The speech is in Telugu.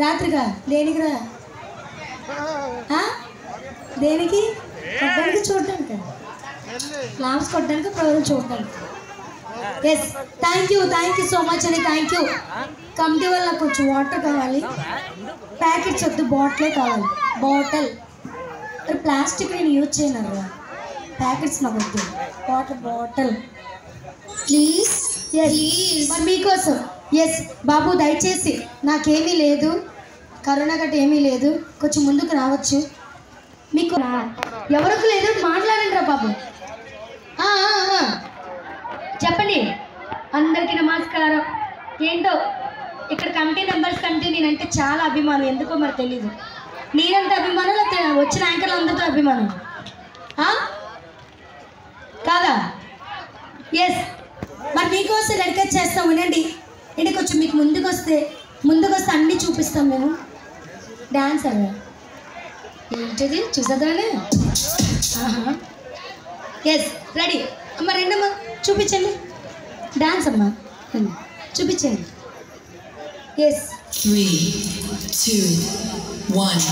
రాత్రిగా దేనికిరా? దేనికి? కొట్టడానికి చూడడానికి, క్లాప్స్ కొట్టడానికి, ప్రోగ్రామ్ చూడడానికి. Yes, thank you so much అండి. Thank you. కమిటీ వల్ల కొంచెం వాటర్ కావాలి, ప్యాకెట్స్ వద్దు, బాటిలే కావాలి. బాటిల్ ప్లాస్టిక్ నేను యూజ్ చేయను, ప్యాకెట్స్ నాకు వద్దు. Water bottle please. ఎస్, మరి మీకోసం. ఎస్ బాబు, దయచేసి నాకేమీ లేదు, కరోనా గట్ట ఏమీ లేదు, కొంచెం ముందుకు రావచ్చు. మీకు ఎవరికి లేదు, మాట్లాడండి రా బాబు. చెప్పండి. అందరికీ నమస్కారం. ఏంటో ఇక్కడ కమిటీ మెంబర్స్ కంటే నేనంటే చాలా అభిమానం, ఎందుకో మరి తెలీదు. మీరంత అభిమానం, లేకపోతే వచ్చిన యాంకర్లు అందరితో అభిమానం కాదా? ఎస్, మరి మీకోసం రెడీ చేస్తాం, వినండి. ఏంటి కొంచెం మీకు ముందుకు వస్తే అన్నీ చూపిస్తాం మేము. డ్యాన్స్ అలా ఏంటిది చూసేద్దామనే. ఎస్, రెడీ అమ్మ, రెండమ్మా చూపించండి. డాన్స్ అమ్మా చూపించండి. ఎస్, 3, 2, 1